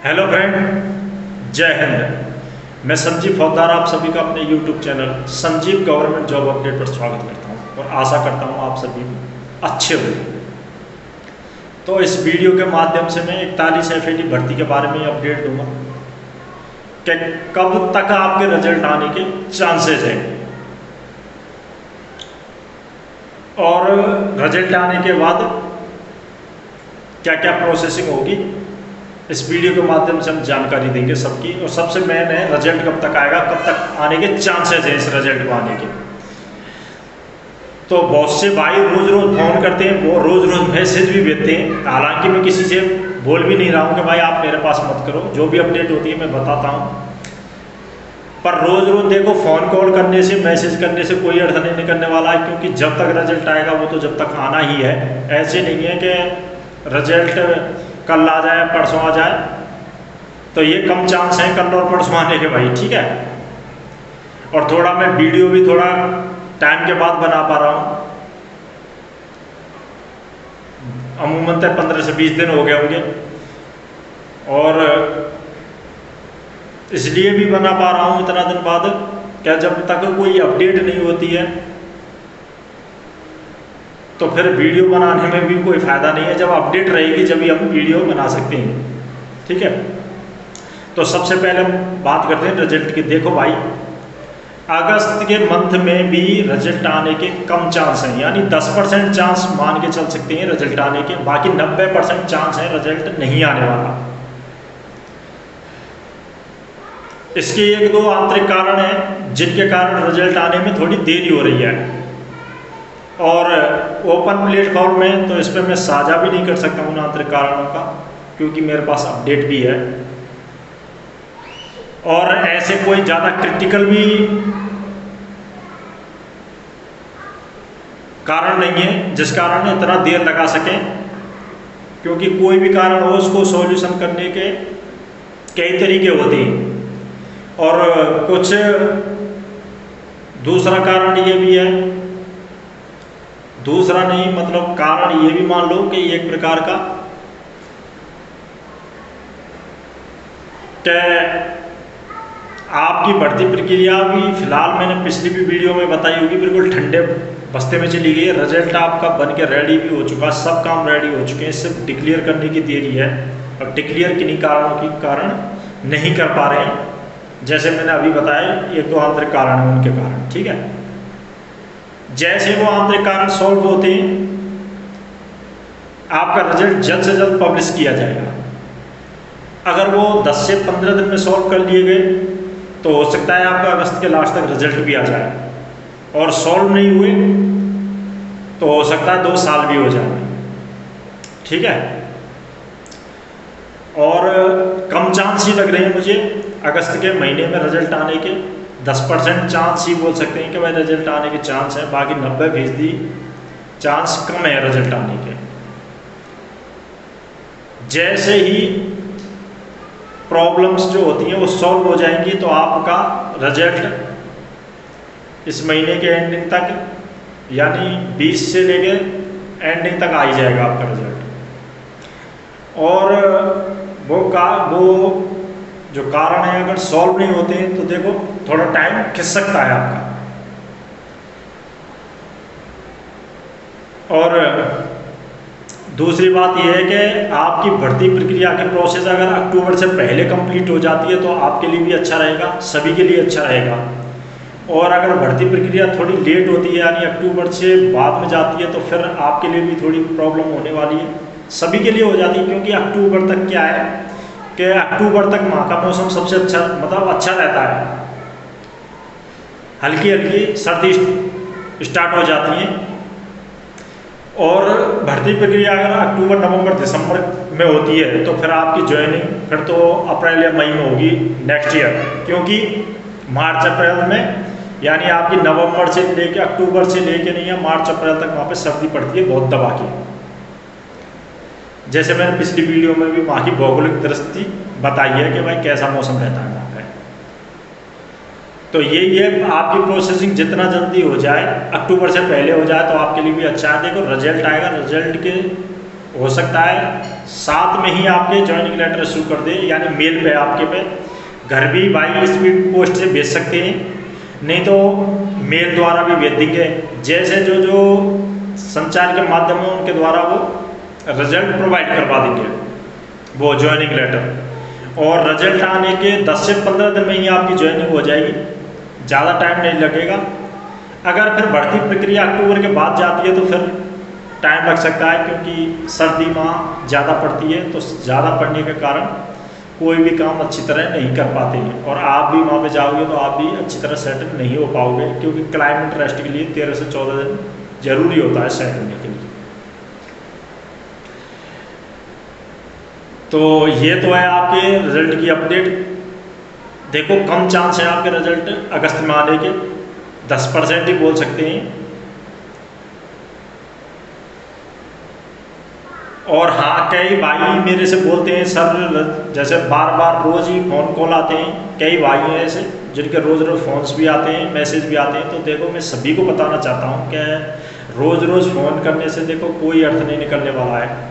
Hello friend, जय हिंद। मैं संजीव फौजदार आप सभी का अपने YouTube channel Sanjeev government job update पर स्वागत करता हूं और आशा करता हूं आप सभी अच्छे होंगे। तो इस वीडियो के माध्यम से मैं 41 FAT भर्ती के बारे में अपडेट दूंगा कि कब तक आपके रिजल्ट आने के चांसेस हैं और रिजल्ट आने के बाद क्या क्या प्रोसेसिंग होगी। इस वीडियो के माध्यम से हम जानकारी देंगे सबकी। और सबसे मेन है रिजल्ट कब तक आएगा, कब तक आने के चांसेस हैं इस रिजल्ट को आने के। तो बहुत से भाई रोज रोज फोन करते हैं, वो रोज रोज मैसेज भी भेजते हैं। हालांकि मैं किसी से बोल भी नहीं रहा हूँ कि भाई आप मेरे पास मत करो, जो भी अपडेट होती है मैं बताता हूँ। पर रोज रोज देखो, फोन कॉल करने से मैसेज करने से कोई अर्थ नहीं करने वाला है, क्योंकि जब तक रिजल्ट आएगा वो तो जब तक आना ही है। ऐसे नहीं है कि रिजल्ट कल आ जाए परसों आ जाए, तो ये कम चांस है कल और परसों आने के भाई, ठीक है। और थोड़ा मैं वीडियो भी थोड़ा टाइम के बाद बना पा रहा हूँ। अमूमन तक 15 से 20 दिन हो गए होंगे, और इसलिए भी बना पा रहा हूँ इतना दिन बाद, क्या जब तक कोई अपडेट नहीं होती है तो फिर वीडियो बनाने में भी कोई फ़ायदा नहीं है। जब अपडेट रहेगी जब ही हम वीडियो बना सकते हैं, ठीक है। तो सबसे पहले हम बात करते हैं रिजल्ट की। देखो भाई, अगस्त के मंथ में भी रिजल्ट आने के कम चांस हैं, यानी 10% चांस मान के चल सकते हैं रिजल्ट आने के, बाकी 90% चांस है रिजल्ट नहीं आने वाला। इसके एक दो आंतरिक कारण हैं जिनके कारण रिजल्ट आने में थोड़ी देरी हो रही है, और ओपन प्लेटफॉर्म में तो इस पर मैं साझा भी नहीं कर सकता उन आंतरिक कारणों का, क्योंकि मेरे पास अपडेट भी है। और ऐसे कोई ज़्यादा क्रिटिकल भी कारण नहीं है जिस कारण इतना देर लगा सकें, क्योंकि कोई भी कारण हो उसको सॉल्यूशन करने के कई तरीके होते हैं। और कुछ दूसरा कारण ये भी है, दूसरा नहीं मतलब कारण ये भी मान लो कि एक प्रकार का कि आपकी भर्ती प्रक्रिया भी फिलहाल मैंने पिछली भी वीडियो में बताई होगी, बिल्कुल ठंडे बस्ते में चली गई है। रिजल्ट आपका बन के रेडी भी हो चुका, सब काम रेडी हो चुके हैं, सिर्फ डिक्लेयर करने की देरी है। और डिक्लेयर किन्हीं कारणों के कारण नहीं कर पा रहे हैं, जैसे मैंने अभी बताया एक दो आंतरिक कारण हैं उनके कारण, ठीक है। जैसे वो आंतरिक कारण सॉल्व होते हैं, आपका रिजल्ट जल्द से जल्द पब्लिश किया जाएगा। अगर वो 10 से 15 दिन में सॉल्व कर लिए गए तो हो सकता है आपका अगस्त के लास्ट तक रिजल्ट भी आ जाए, और सॉल्व नहीं हुए तो हो सकता है 2 साल भी हो जाए, ठीक है। और कम चांस ही लग रहे हैं मुझे अगस्त के महीने में रिजल्ट आने के। 10% चांस ही बोल सकते हैं कि भाई रिजल्ट आने के चांस है, बाकी 90% चांस कम है रिजल्ट आने के। जैसे ही प्रॉब्लम्स जो होती हैं वो सॉल्व हो जाएंगी तो आपका रिजल्ट इस महीने के एंडिंग तक, यानी 20 से लेकर एंडिंग तक आ ही जाएगा आपका रिजल्ट। और वो जो कारण है अगर सॉल्व नहीं होते हैं तो देखो थोड़ा टाइम खिंच सकता है आपका। और दूसरी बात यह है कि आपकी भर्ती प्रक्रिया की प्रोसेस अगर अक्टूबर से पहले कंप्लीट हो जाती है तो आपके लिए भी अच्छा रहेगा, सभी के लिए अच्छा रहेगा। और अगर भर्ती प्रक्रिया थोड़ी लेट होती है, यानी अक्टूबर से बाद में जाती है, तो फिर आपके लिए भी थोड़ी प्रॉब्लम होने वाली है। सभी के लिए हो जाती है, क्योंकि अक्टूबर तक क्या है कि अक्टूबर तक वहाँ का मौसम सबसे अच्छा मतलब अच्छा रहता है, हल्की हल्की सर्दी स्टार्ट हो जाती है। और भर्ती प्रक्रिया अगर अक्टूबर नवंबर दिसंबर में होती है तो फिर आपकी ज्वाइनिंग फिर तो अप्रैल या मई में होगी नेक्स्ट ईयर, क्योंकि मार्च अप्रैल में, यानी आपकी नवंबर से लेके अक्टूबर से लेके नहीं है मार्च अप्रैल तक वहाँ पे सर्दी पड़ती है बहुत दबा के। जैसे मैंने पिछली वीडियो में भी वहाँ की भौगोलिक दृष्टि बताई है कि भाई कैसा मौसम रहता है वहाँ पे। तो यही है, आपकी प्रोसेसिंग जितना जल्दी हो जाए, अक्टूबर से पहले हो जाए तो आपके लिए भी अच्छा है। देखो रिजल्ट आएगा, रिजल्ट के हो सकता है साथ में ही आपके ज्वाइनिंग लेटर इशू कर दे, यानी मेल पे आपके पे घर भी भाई स्पीड पोस्ट से भेज सकते हैं, नहीं तो मेल द्वारा भी भेज देंगे। जैसे जो जो संचार के माध्यम है उनके द्वारा वो रिजल्ट प्रोवाइड करवा देंगे, वो ज्वाइनिंग लेटर। और रिजल्ट आने के 10 से 15 दिन में ही आपकी ज्वाइनिंग हो जाएगी, ज़्यादा टाइम नहीं लगेगा। अगर फिर भर्ती प्रक्रिया अक्टूबर के बाद जाती है तो फिर टाइम लग सकता है, क्योंकि सर्दी माह ज़्यादा पड़ती है, तो ज़्यादा पड़ने के कारण कोई भी काम अच्छी तरह नहीं कर पाते हैं, और आप भी वहाँ पे जाओगे तो आप भी अच्छी तरह सेटल नहीं हो पाओगे, क्योंकि क्लाइमेट रेस्ट के लिए 13 से 14 दिन जरूरी होता है सेट होने के लिए। तो ये तो है आपके रिजल्ट की अपडेट। देखो कम चांस है आपके रिजल्ट अगस्त में आने के, 10% ही बोल सकते हैं। और हाँ, कई भाई मेरे से बोलते हैं सर, जैसे बार बार रोज़ ही फ़ोन कॉल आते हैं, कई भाई हैं ऐसे जिनके रोज़ रोज़ फ़ोन्स भी आते हैं, मैसेज भी आते हैं। तो देखो मैं सभी को बताना चाहता हूँ कि रोज़ रोज़ फ़ोन करने से देखो कोई अर्थ नहीं निकलने वाला है।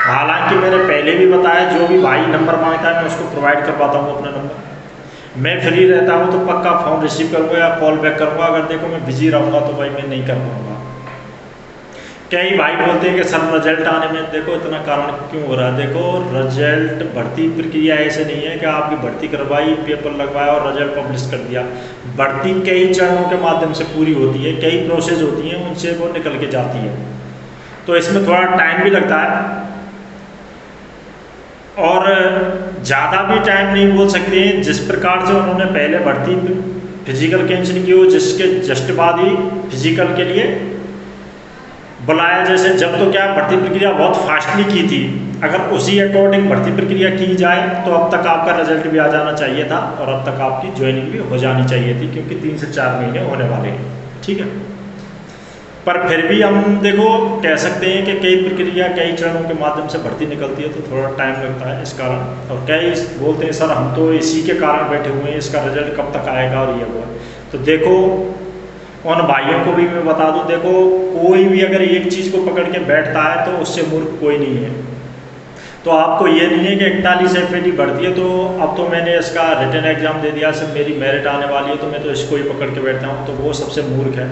हालांकि मैंने पहले भी बताया, जो भी भाई नंबर मांगता है मैं उसको प्रोवाइड करवाता हूँ अपना नंबर। मैं फ्री रहता हूँ तो पक्का फ़ोन रिसीव करूँगा या कॉल बैक करूँगा। अगर देखो मैं बिजी रहूँगा तो भाई मैं नहीं कर पाऊँगा। कई भाई बोलते हैं कि सर रिजल्ट आने में देखो इतना कारण क्यों हो रहा है। देखो रिजल्ट भर्ती प्रक्रिया ऐसे नहीं है कि आपकी भर्ती करवाई, पेपर लगवाया और रिजल्ट पब्लिश कर दिया। भर्ती कई चरणों के माध्यम से पूरी होती है, कई प्रोसेस होती हैं, उनसे वो निकल के जाती है, तो इसमें थोड़ा टाइम भी लगता है। और ज़्यादा भी टाइम नहीं बोल सकते हैं। जिस प्रकार से उन्होंने पहले भर्ती फिजिकल कैंसिल की हो, जिसके जस्ट बाद ही फिजिकल के लिए बुलाया, जैसे जब तो क्या भर्ती प्रक्रिया बहुत फास्टली की थी, अगर उसी अकॉर्डिंग भर्ती प्रक्रिया की जाए तो अब तक आपका रिजल्ट भी आ जाना चाहिए था और अब तक आपकी ज्वाइनिंग भी हो जानी चाहिए थी, क्योंकि 3 से 4 महीने होने वाले हैं। ठीक है, पर फिर भी हम देखो कह सकते हैं कि कई प्रक्रिया कई चरणों के माध्यम से भर्ती निकलती है, तो थोड़ा टाइम लगता है इस कारण। और कई बोलते हैं सर हम तो इसी के कारण बैठे हुए हैं, इसका रिजल्ट कब तक आएगा और ये वो। तो देखो उन भाइयों को भी मैं बता दूं, देखो कोई भी अगर एक चीज़ को पकड़ के बैठता है तो उससे मूर्ख कोई नहीं है। तो आपको ये नहीं है कि 41 FAT भर्ती है तो अब तो मैंने इसका रिटन एग्जाम दे दिया, सब मेरी मेरिट आने वाली है तो मैं तो इसको ही पकड़ के बैठता हूँ, तो वो सबसे मूर्ख है।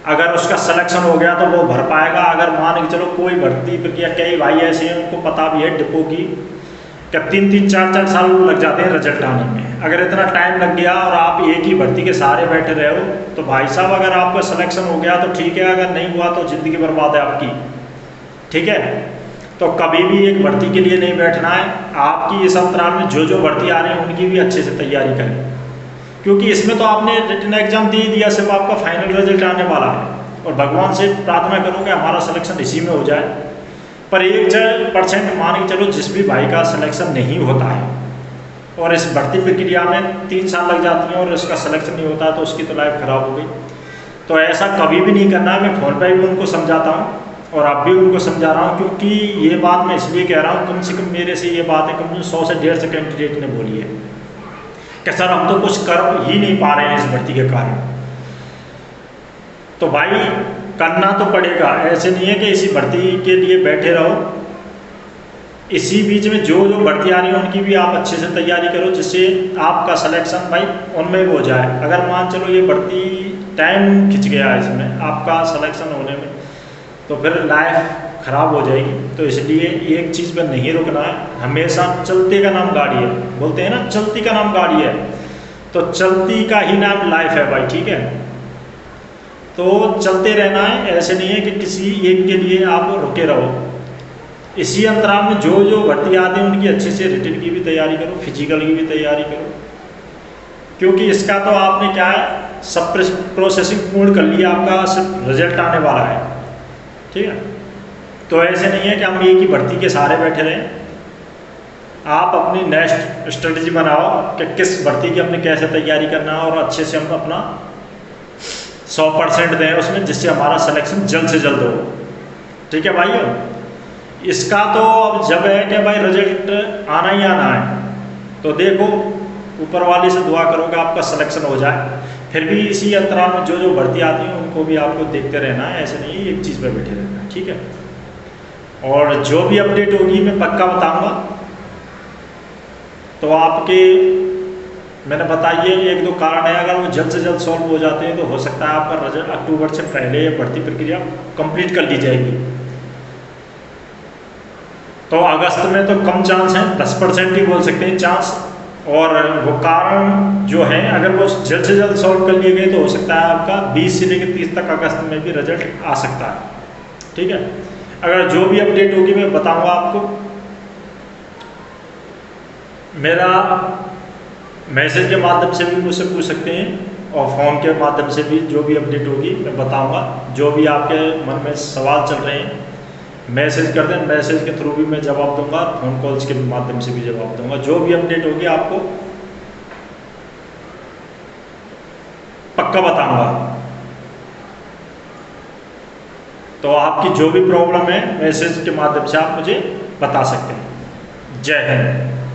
अगर उसका सिलेक्शन हो गया तो वो भर पाएगा। अगर मान के चलो कोई भर्ती प्रक्रिया, कई भाई ऐसे हैं उनको पता भी है डिपो की कि 3-3, 4-4 साल लग जाते हैं रिजल्ट आने में। अगर इतना टाइम लग गया और आप एक ही भर्ती के सहारे बैठे रहे हो तो भाई साहब अगर आपका सिलेक्शन हो गया तो ठीक है, अगर नहीं हुआ तो ज़िंदगी बर्बाद है आपकी। ठीक है, तो कभी भी एक भर्ती के लिए नहीं बैठना है। आपकी इस अंतराल में जो जो भर्ती आ रही है उनकी भी अच्छे से तैयारी करें, क्योंकि इसमें तो आपने रिटन एग्जाम दे दिया, सिर्फ आपका फाइनल रिजल्ट आने वाला है। और भगवान से प्रार्थना करो कि हमारा सिलेक्शन इसी में हो जाए। पर 1% मान के चलो जिस भी भाई का सिलेक्शन नहीं होता है और इस भर्ती प्रक्रिया में 3 साल लग जाती हैं और इसका सिलेक्शन नहीं होता तो उसकी तो लाइफ खराब हो गई। तो ऐसा कभी भी नहीं करना है। मैं फ़ोन पर भी उनको समझाता हूँ और अब भी उनको समझा रहा हूँ, क्योंकि ये बात मैं इसलिए कह रहा हूँ, कम से कम मेरे से ये बात है कम से 100 से 150 कैंडिडेट ने बोली है कि सर हम तो कुछ कर ही नहीं पा रहे हैं इस भर्ती के कारण। तो भाई करना तो पड़ेगा, ऐसे नहीं है कि इसी भर्ती के लिए बैठे रहो। इसी बीच में जो जो भर्ती आ रही है उनकी भी आप अच्छे से तैयारी करो, जिससे आपका सिलेक्शन भाई उनमें भी हो जाए। अगर मान चलो ये भर्ती टाइम खिंच गया है इसमें आपका सिलेक्शन होने में, तो फिर लाइफ ख़राब हो जाएगी। तो इसलिए एक चीज़ पर नहीं रुकना है, हमेशा चलते का नाम गाड़ी है, बोलते हैं ना चलती का नाम गाड़ी है, तो चलती का ही नाम लाइफ है भाई। ठीक है, तो चलते रहना है, ऐसे नहीं है कि किसी एक के लिए आप रुके रहो। इसी अंतराल में जो जो भर्ती आते हैं उनकी अच्छे से रिटन की भी तैयारी करो, फिजिकल की भी तैयारी करो, क्योंकि इसका तो आपने क्या है सब प्रोसेसिंग पूर्ण कर लिया, आपका सिर्फ रिजल्ट आने वाला है। ठीक है, तो ऐसे नहीं है कि हम एक ही भर्ती के सहारे बैठे रहें। आप अपनी नेक्स्ट स्ट्रेटजी बनाओ कि किस भर्ती की हमने कैसे तैयारी करना है और अच्छे से हम अपना 100% दें उसमें, जिससे हमारा सिलेक्शन जल्द से जल्द हो। ठीक है भाइयों, इसका तो अब जब है कि भाई रिजल्ट आना ही आना है, तो देखो ऊपर वाले से दुआ करो कि आपका सिलेक्शन हो जाए। फिर भी इसी अंतराल में जो जो भर्ती आती है उनको भी आपको देखते रहना है, ऐसे नहीं एक चीज़ पर बैठे रहना है। ठीक है। और जो भी अपडेट होगी मैं पक्का बताऊंगा। तो आपके मैंने बताइए एक दो कारण है, अगर वो जल्द से जल्द सॉल्व हो जाते हैं तो हो सकता है आपका रिजल्ट अक्टूबर से पहले भर्ती प्रक्रिया कंप्लीट कर ली जाएगी। तो अगस्त में तो कम चांस है, 10% ही बोल सकते हैं चांस। और वो कारण जो है अगर वो जल्द से जल्द सॉल्व कर लिए गए तो हो सकता है आपका 20 से लेकर 30 तक अगस्त में भी रिजल्ट आ सकता है। ठीक है, अगर जो भी अपडेट होगी मैं बताऊंगा आपको। मेरा मैसेज के माध्यम से भी मुझसे पूछ सकते हैं और फ़ोन के माध्यम से भी जो भी अपडेट होगी मैं बताऊंगा। जो भी आपके मन में सवाल चल रहे हैं मैसेज कर दें, मैसेज के थ्रू भी मैं जवाब दूंगा, फ़ोन कॉल्स के माध्यम से भी जवाब दूंगा। जो भी अपडेट होगी आपको पक्का बताऊंगा। तो आपकी जो भी प्रॉब्लम है मैसेज के माध्यम से आप मुझे बता सकते हैं। जय हिंद।